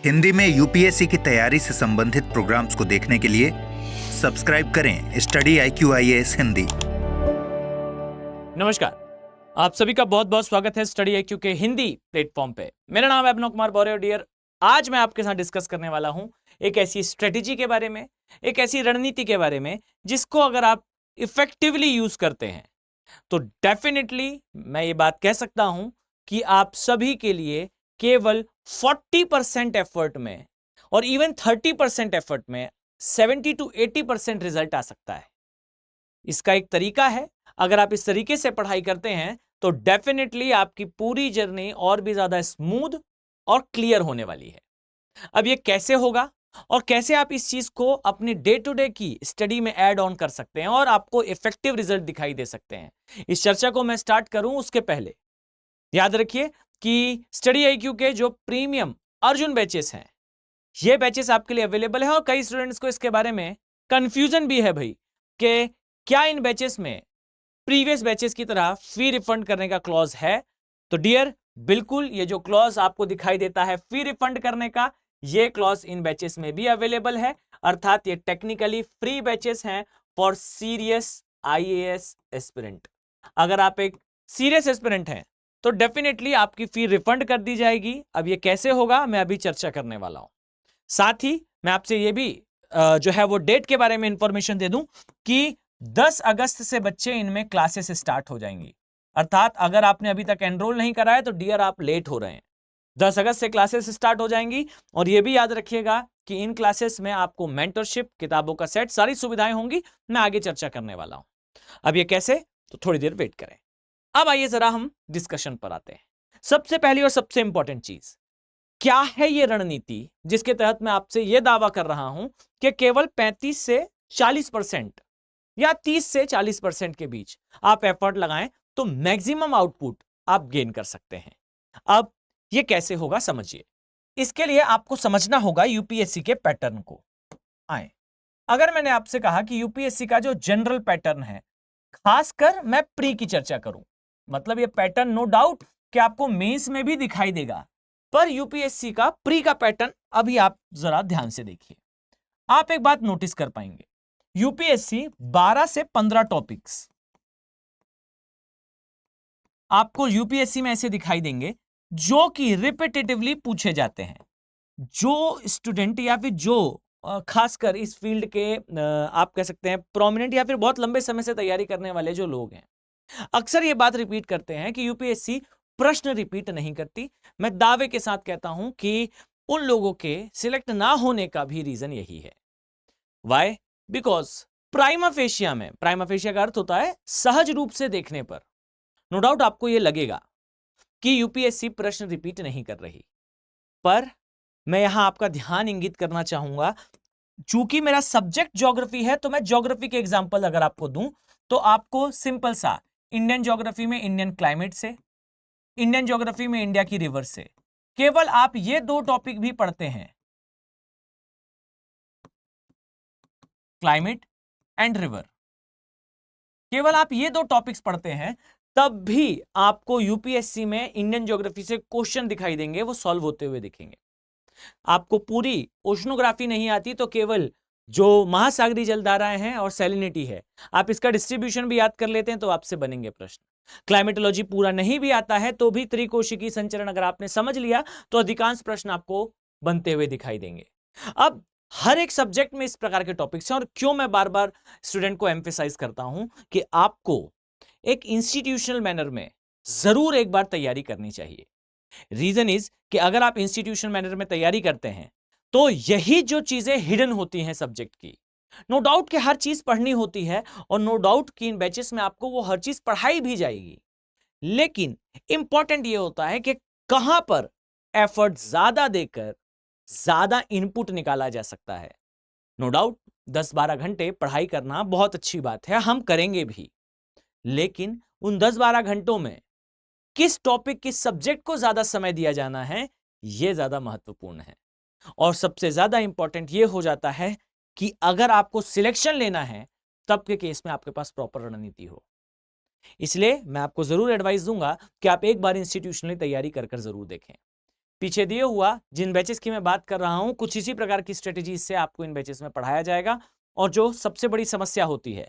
हिंदी में यूपीएससी की तैयारी से संबंधित प्रोग्राम्स को देखने के लिए सब्सक्राइब करें स्टडी IQ IAS हिंदी। नमस्कार, आप सभी का बहुत बहुत स्वागत है स्टडी IQ के हिंदी प्लेटफॉर्म पे। मेरा नाम है अभिनव कुमार बौरे और डियर, आज मैं आपके साथ डिस्कस करने वाला हूं एक ऐसी स्ट्रेटेजी के बारे में, एक ऐसी रणनीति के बारे में जिसको अगर आप इफेक्टिवली यूज करते हैं तो डेफिनेटली मैं ये बात कह सकता हूं कि आप सभी के लिए केवल 40% एफर्ट में और इवन 30% एफर्ट में 70 to 80% रिजल्ट आ सकता है। इसका एक तरीका है, अगर आप इस तरीके से पढ़ाई करते हैं तो डेफिनेटली आपकी पूरी जर्नी और भी ज्यादा स्मूथ और क्लियर होने वाली है। अब ये कैसे होगा और कैसे आप इस चीज को अपने डे टू डे की स्टडी में ऐड ऑन कर सकते हैं और आपको इफेक्टिव रिजल्ट दिखाई दे सकते हैं, इस चर्चा को मैं स्टार्ट करूं उसके पहले याद रखिए कि स्टडी IQ के जो प्रीमियम अर्जुन बैचेस हैं, ये बैचेस आपके लिए अवेलेबल है और कई स्टूडेंट्स को इसके बारे में कंफ्यूजन भी है भाई कि क्या इन बैचेस में प्रीवियस बैचेस की तरह फी रिफंड करने का क्लॉज है। तो डियर, बिल्कुल ये जो क्लॉज आपको दिखाई देता है फी रिफंड करने का, ये क्लॉज इन बैचेस में भी अवेलेबल है। अर्थात ये टेक्निकली फ्री बैचेस हैं फॉर सीरियस IAS एस्पिरेंट। अगर आप एक सीरियस एस्पिरेंट हैं तो डेफिनेटली आपकी फी रिफंड कर दी जाएगी। अब ये कैसे होगा मैं अभी चर्चा करने वाला हूं। साथ ही मैं आपसे ये भी जो है वो डेट के बारे में इंफॉर्मेशन दे दूं कि 10 अगस्त से बच्चे इनमें क्लासेस स्टार्ट हो जाएंगी। अर्थात अगर आपने अभी तक एनरोल नहीं करा है तो डियर आप लेट हो रहे हैं। 10 अगस्त से क्लासेस स्टार्ट हो जाएंगी और ये भी याद रखिएगा कि इन क्लासेस में आपको मेंटरशिप, किताबों का सेट, सारी सुविधाएं होंगी। मैं आगे चर्चा करने वाला हूं। अब ये कैसे, तो थोड़ी देर वेट करें। अब आइए जरा हम डिस्कशन पर आते हैं। सबसे पहली और सबसे इंपॉर्टेंट चीज क्या है ये रणनीति जिसके तहत मैं आपसे यह दावा कर रहा हूं कि केवल 35 से 40% या 30 से 40% के बीच आप एफर्ट लगाएं तो मैक्सिमम आउटपुट आप गेन कर सकते हैं। अब ये कैसे होगा समझिए। इसके लिए आपको समझना होगा यूपीएससी के पैटर्न को। आए, अगर मैंने आपसे कहा कि यूपीएससी का जो जनरल पैटर्न है, खासकर मैं प्री की चर्चा करूं, मतलब ये पैटर्न नो डाउट कि आपको मेंस में भी दिखाई देगा, पर यूपीएससी का प्री का पैटर्न अभी आप जरा ध्यान से देखिए। आप एक बात नोटिस कर पाएंगे, यूपीएससी 12 से 15 टॉपिक्स आपको यूपीएससी में ऐसे दिखाई देंगे जो कि रिपीटेटिवली पूछे जाते हैं। जो स्टूडेंट या फिर जो खासकर इस फील्ड के आप कह सकते हैं प्रोमिनेंट या फिर बहुत लंबे समय से तैयारी करने वाले जो लोग हैं, अक्सर ये बात रिपीट करते हैं कि यूपीएससी प्रश्न रिपीट नहीं करती। मैं दावे के साथ कहता हूं कि उन लोगों के सिलेक्ट ना होने का भी रीजन यही है। वाई? बिकॉज प्राइमा फेशिया में, प्राइमा फेशिया का अर्थ होता है सहज रूप से देखने पर, नो डाउट आपको यह लगेगा कि यूपीएससी प्रश्न रिपीट नहीं कर रही, पर मैं यहां आपका ध्यान इंगित करना चाहूंगा, चूंकि मेरा सब्जेक्ट ज्योग्राफी है तो मैं ज्योग्राफी के एग्जांपल अगर आपको दूं तो आपको सिंपल सा इंडियन ज्योग्राफी में इंडियन क्लाइमेट से, इंडियन ज्योग्राफी में इंडिया की रिवर से, केवल आप ये दो टॉपिक भी पढ़ते हैं, क्लाइमेट एंड रिवर, केवल आप ये दो टॉपिक्स पढ़ते हैं, तब भी आपको यूपीएससी में इंडियन ज्योग्राफी से क्वेश्चन दिखाई देंगे, वो सॉल्व होते हुए दिखेंगे। आपको पूरी ओशनोग्राफी नहीं आती तो केवल जो महासागरीय जलधाराएं हैं और सैलिनिटी है, आप इसका डिस्ट्रीब्यूशन भी याद कर लेते हैं तो आपसे बनेंगे प्रश्न। क्लाइमेटोलॉजी पूरा नहीं भी आता है तो भी त्रिकोशिकीय संचरण अगर आपने समझ लिया तो अधिकांश प्रश्न आपको बनते हुए दिखाई देंगे। अब हर एक सब्जेक्ट में इस प्रकार के टॉपिक्स हैं और क्यों मैं बार बार स्टूडेंट को एम्फेसाइज करता हूं कि आपको एक इंस्टीट्यूशनल मैनर में जरूर एक बार तैयारी करनी चाहिए। रीजन इज कि अगर आप इंस्टीट्यूशनल मैनर में तैयारी करते हैं तो यही जो चीजें हिडन होती हैं सब्जेक्ट की, नो डाउट कि हर चीज पढ़नी होती है और नो डाउट कि इन बैचेस में आपको वो हर चीज पढ़ाई भी जाएगी, लेकिन इंपॉर्टेंट ये होता है कि कहां पर एफर्ट ज्यादा देकर ज्यादा इनपुट निकाला जा सकता है। नो डाउट 10-12 घंटे पढ़ाई करना बहुत अच्छी बात है, हम करेंगे भी, लेकिन उन 10-12 घंटों में किस टॉपिक, किस सब्जेक्ट को ज्यादा समय दिया जाना है, यह ज्यादा महत्वपूर्ण है। और सबसे ज्यादा इंपॉर्टेंट यह हो जाता है कि अगर आपको सिलेक्शन लेना है तब के केस में आपके पास प्रॉपर रणनीति हो। इसलिए मैं आपको जरूर एडवाइस दूंगा कि आप एक बार इंस्टीट्यूशनली तैयारी कर जरूर देखें। पीछे दिए हुआ जिन बैचेस की मैं बात कर रहा हूं, कुछ इसी प्रकार की स्ट्रेटेजी से आपको इन बैचेस में पढ़ाया जाएगा। और जो सबसे बड़ी समस्या होती है,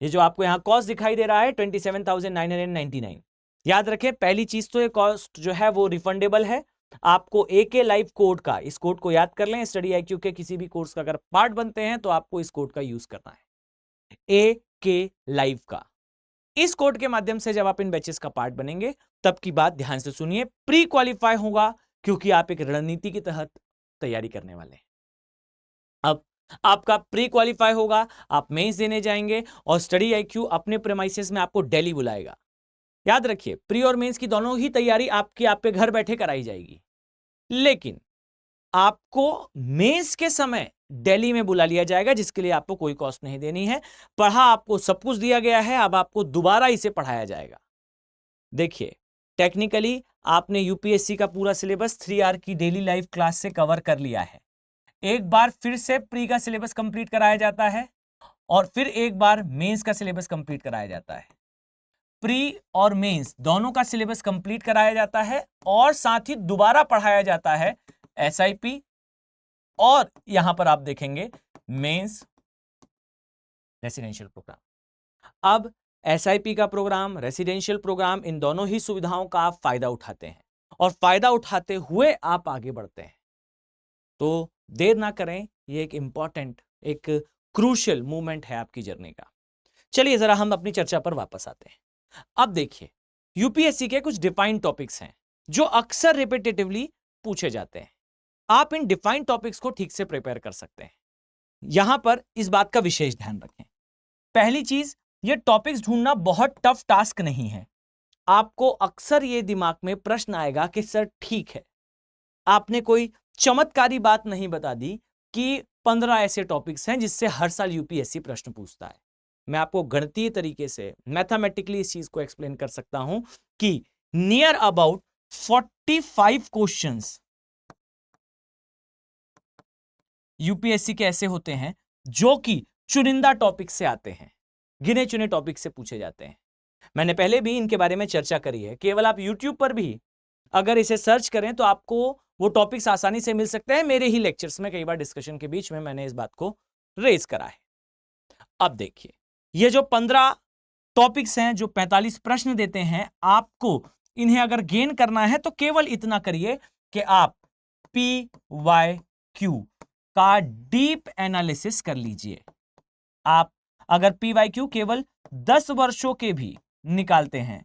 ये जो आपको यहाँ कॉस्ट दिखाई दे रहा है 27,999, याद रखें पहली चीज तो ये कॉस्ट जो है वो रिफंडेबल है। आपको AK लाइव कोड का, इस कोड को याद कर लें, स्टडी IQ के किसी भी कोर्स का अगर पार्ट बनते हैं तो आपको इस कोड का यूज करना है, AK लाइव का। इस कोड के माध्यम से जब आप इन बैचेस का पार्ट बनेंगे, तब की बात ध्यान से सुनिए, प्री क्वालिफाई होगा, क्योंकि आप एक रणनीति के तहत तैयारी करने वाले हैं। अब आपका प्री क्वालिफाई होगा, आप मेंस देने जाएंगे और स्टडी IQ अपने प्रेमाइसेस में आपको दिल्ली बुलाएगा। याद रखिए, प्री और मेंस की दोनों ही तैयारी आपकी आप पे घर बैठे कराई जाएगी, लेकिन आपको मेंस के समय दिल्ली में बुला लिया जाएगा, जिसके लिए आपको कोई कॉस्ट नहीं देनी है। पढ़ा आपको सब कुछ दिया गया है, अब आपको दोबारा इसे पढ़ाया जाएगा। देखिए, टेक्निकली आपने यूपीएससी का पूरा सिलेबस 3 आवर की डेली लाइव क्लास से कवर कर लिया है। एक बार फिर से प्री का सिलेबस कंप्लीट कराया जाता है और फिर एक बार मेंस का सिलेबस कंप्लीट कराया जाता है। प्री और मेंस दोनों का सिलेबस कंप्लीट कराया जाता है और साथ ही दोबारा पढ़ाया जाता है SIP, और यहां पर आप देखेंगे मेंस रेसिडेंशियल प्रोग्राम। अब SIP का प्रोग्राम, रेसिडेंशियल प्रोग्राम, इन दोनों ही सुविधाओं का आप फायदा उठाते हैं और फायदा उठाते हुए आप आगे बढ़ते हैं। तो देर ना करें, ये एक इंपॉर्टेंट, एक क्रूशियल मूवमेंट है आपकी जर्नी का। चलिए जरा हम अपनी चर्चा पर वापस आते हैं। अब देखिए, यूपीएससी के कुछ डिफाइंड टॉपिक्स हैं जो अक्सर रिपीटेटिवली पूछे जाते हैं। आप इन डिफाइंड टॉपिक्स को ठीक से प्रिपेयर कर सकते हैं। यहां पर इस बात का विशेष ध्यान रखें। पहली चीज, ये टॉपिक्स ढूंढना बहुत टफ टास्क नहीं है। आपको अक्सर ये दिमाग में प्रश्न आएगा कि सर ठीक है, आपने कोई चमत्कारी बात नहीं बता दी कि 15 ऐसे टॉपिक्स हैं जिससे हर साल यूपीएससी प्रश्न पूछता है। मैं आपको गणितीय तरीके से, मैथमेटिकली इस चीज को एक्सप्लेन कर सकता हूं कि नियर अबाउट 45 क्वेश्चंस यूपीएससी के ऐसे होते हैं जो कि चुनिंदा टॉपिक से आते हैं, गिने चुने टॉपिक से पूछे जाते हैं। मैंने पहले भी इनके बारे में चर्चा करी है। केवल आप YouTube पर भी अगर इसे सर्च करें तो आपको वो टॉपिक्स आसानी से मिल सकते हैं। मेरे ही लेक्चर्स में कई बार डिस्कशन के बीच में मैंने इस बात को रेज करा है। अब देखिए, ये जो 15 टॉपिक्स हैं, जो 45 प्रश्न देते हैं, आपको इन्हें अगर गेन करना है तो केवल इतना करिए कि आप PYQ का डीप एनालिसिस कर लीजिए। आप अगर PYQ केवल 10 वर्षों के भी निकालते हैं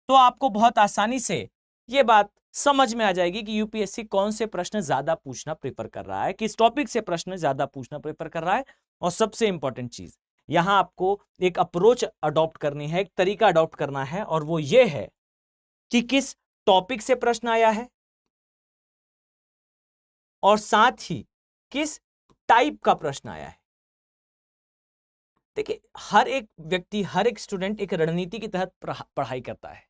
तो आपको बहुत आसानी से यह बात समझ में आ जाएगी कि यूपीएससी कौन से प्रश्न ज्यादा पूछना प्रेफर कर रहा है, किस टॉपिक से प्रश्न ज्यादा पूछना प्रेफर कर रहा है। और सबसे इंपॉर्टेंट चीज, यहां आपको एक अप्रोच अडॉप्ट करनी है, एक तरीका अडॉप्ट करना है, और वो ये है कि किस टॉपिक से प्रश्न आया है और साथ ही किस टाइप का प्रश्न आया है। देखिए, हर एक व्यक्ति, हर एक स्टूडेंट एक रणनीति के तहत पढ़ाई करता है।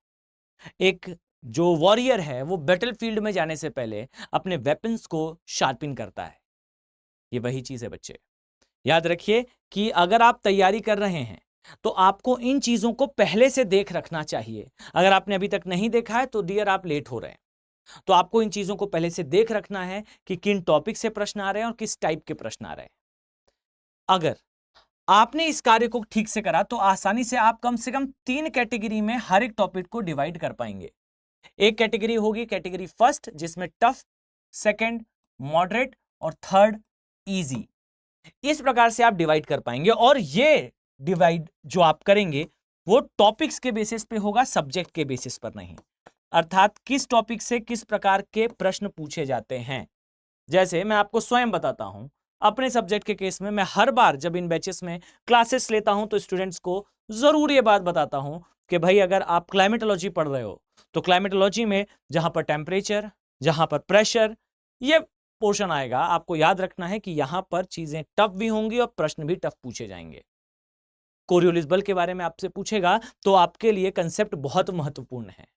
एक जो वॉरियर है वो बैटलफील्ड में जाने से पहले अपने वेपन्स को शार्पिन करता है। ये वही चीज है बच्चे। याद रखिए कि अगर आप तैयारी कर रहे हैं तो आपको इन चीजों को पहले से देख रखना चाहिए। अगर आपने अभी तक नहीं देखा है तो डियर आप लेट हो रहे हैं। तो आपको इन चीजों को पहले से देख रखना है कि किन टॉपिक से प्रश्न आ रहे हैं और किस टाइप के प्रश्न आ रहे हैं। अगर आपने इस कार्य को ठीक से करा तो आसानी से आप कम से कम 3 कैटेगरी में हर एक टॉपिक को डिवाइड कर पाएंगे। एक कैटेगरी होगी कैटेगरी फर्स्ट, जिसमें टफ, सेकंड मॉडरेट और थर्ड इजी। इस प्रकार से आप डिवाइड कर पाएंगे। और ये डिवाइड जो आप करेंगे वो टॉपिक्स के बेसिस पे होगा, सब्जेक्ट के बेसिस पर नहीं। अर्थात किस टॉपिक से किस प्रकार के प्रश्न पूछे जाते हैं। जैसे मैं आपको स्वयं बताता हूं, अपने सब्जेक्ट के केस में मैं हर बार जब इन बैचेस में क्लासेस लेता हूं तो स्टूडेंट्स को जरूर ये बात बताता हूं कि भाई अगर आप क्लाइमेटोलॉजी पढ़ रहे हो तो क्लाइमेटोलॉजी में जहां पर टेम्परेचर, जहां पर प्रेशर, ये पोर्शन आएगा, आपको याद रखना है कि यहां पर चीजें टफ भी होंगी और प्रश्न भी टफ पूछे जाएंगे। कोरियोलिस बल के बारे में आपसे पूछेगा तो आपके लिए कंसेप्ट बहुत महत्वपूर्ण है।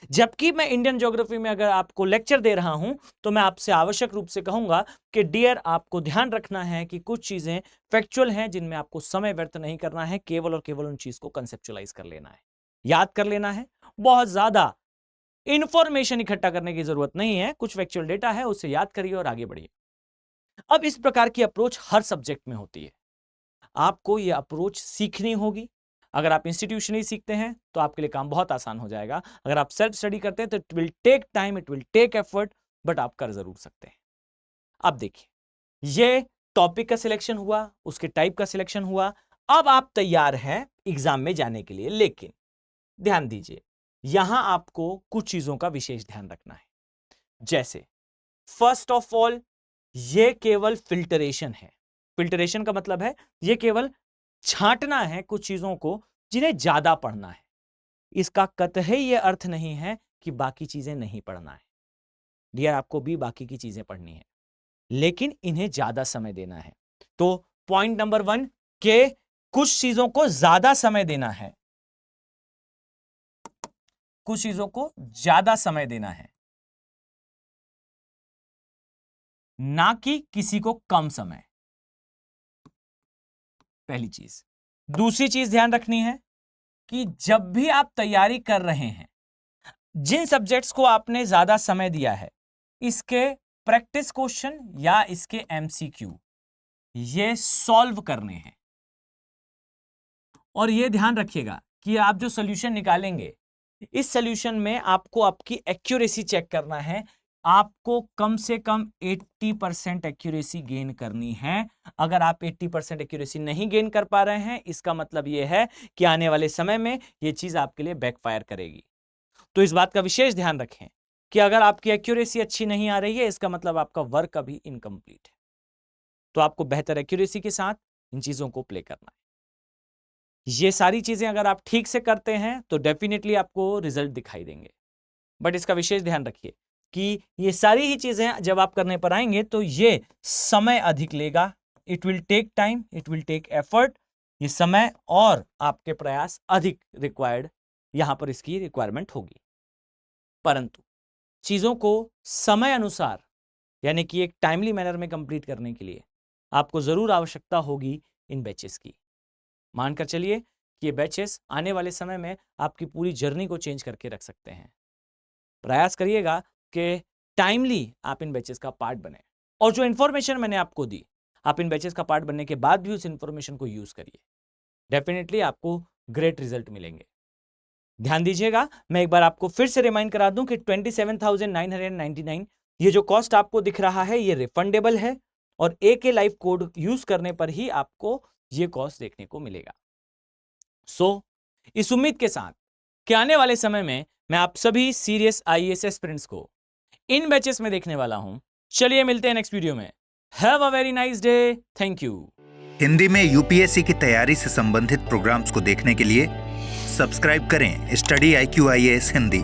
जबकि मैं इंडियन ज्योग्राफी में अगर आपको लेक्चर दे रहा हूं तो मैं आपसे आवश्यक रूप से कहूंगा कि डियर आपको ध्यान रखना है कि कुछ चीजें फैक्चुअल हैं जिनमें आपको समय व्यर्थ नहीं करना है, केवल और केवल उन चीज को कंसेप्चुअलाइज कर लेना है, याद कर लेना है। बहुत ज्यादा इंफॉर्मेशन इकट्ठा करने की जरूरत नहीं है, कुछ फैक्चुअल डेटा है उसे याद करिए और आगे बढ़िए। अब इस प्रकार की अप्रोच हर सब्जेक्ट में होती है, आपको यह अप्रोच सीखनी होगी। अगर आप इंस्टीट्यूशनली सीखते हैं तो आपके लिए काम बहुत आसान हो जाएगा। अगर आप सेल्फ स्टडी करते हैं तो it will take time, it will take effort, but आप कर जरूर सकते हैं। अब देखिए, ये टॉपिक का सिलेक्शन हुआ, उसके टाइप का सिलेक्शन हुआ, अब आप तैयार हैं एग्जाम में जाने के लिए। लेकिन ध्यान दीजिए, यहां आपको कुछ चीजों का विशेष ध्यान रखना है। जैसे फर्स्ट ऑफ ऑल, ये केवल फिल्टरेशन है। फिल्टरेशन का मतलब है ये केवल छांटना है कुछ चीजों को जिन्हें ज्यादा पढ़ना है। इसका कतई यह अर्थ नहीं है कि बाकी चीजें नहीं पढ़ना है। डियर, आपको भी बाकी की चीजें पढ़नी है, लेकिन इन्हें ज्यादा समय देना है। तो पॉइंट नंबर 1 के कुछ चीजों को ज्यादा समय देना है, कुछ चीजों को ज्यादा समय देना है, ना कि किसी को कम समय। पहली चीज। दूसरी चीज ध्यान रखनी है कि जब भी आप तैयारी कर रहे हैं, जिन सब्जेक्ट्स को आपने ज्यादा समय दिया है, इसके प्रैक्टिस क्वेश्चन या इसके एमसीक्यू ये सॉल्व करने हैं। और ये ध्यान रखिएगा कि आप जो सॉल्यूशन निकालेंगे, इस सॉल्यूशन में आपको आपकी एक्यूरेसी चेक करना है। आपको कम से कम 80% एक्यूरेसी गेन करनी है। अगर आप 80% एक्यूरेसी नहीं गेन कर पा रहे हैं, इसका मतलब यह है कि आने वाले समय में यह चीज आपके लिए बैकफायर करेगी। तो इस बात का विशेष ध्यान रखें कि अगर आपकी एक्यूरेसी अच्छी नहीं आ रही है, इसका मतलब आपका वर्क अभी इनकम्प्लीट है। तो आपको बेहतर एक्यूरेसी के साथ इन चीजों को प्ले करना है। ये सारी चीजें अगर आप ठीक से करते हैं तो डेफिनेटली आपको रिजल्ट दिखाई देंगे। बट इसका विशेष ध्यान रखिए कि ये सारी ही चीजें जब आप करने पर आएंगे तो ये समय अधिक लेगा। It will take time, it will take effort. ये समय और आपके प्रयास अधिक रिक्वायर्ड, यहां पर इसकी रिक्वायरमेंट होगी। परंतु चीजों को समय अनुसार, यानी कि एक टाइमली मैनर में कंप्लीट करने के लिए आपको जरूर आवश्यकता होगी इन बैचेस की। मानकर चलिए कि ये बैचेस आने वाले समय में आपकी पूरी जर्नी को चेंज करके रख सकते हैं। प्रयास करिएगा कि टाइमली आप इन बैचेस का पार्ट बने, और जो इंफॉर्मेशन मैंने आपको दी, आप इन बैचेस का पार्ट बनने के बाद भी उस इंफॉर्मेशन को यूज करिए। डेफिनेटली आपको ग्रेट रिजल्ट मिलेंगे। ध्यान दीजिएगा, मैं एक बार आपको फिर से रिमाइंड करा दूं कि 27,999 ये जो कॉस्ट आपको दिख रहा है, ये रिफंडेबल है, और AK लाइव कोड यूज करने पर ही आपको ये कॉस्ट देखने को मिलेगा। सो इस उम्मीद के साथ कि आने वाले समय में मैं आप सभी सीरियस IAS एस्पिरेंट्स को इन बैचेस में देखने वाला हूं। चलिए मिलते हैं नेक्स्ट वीडियो में। Have a very nice day. Thank you. Hindi में UPSC की तैयारी से संबंधित प्रोग्राम्स को देखने के लिए सब्सक्राइब करें स्टडी IQ IAS हिंदी।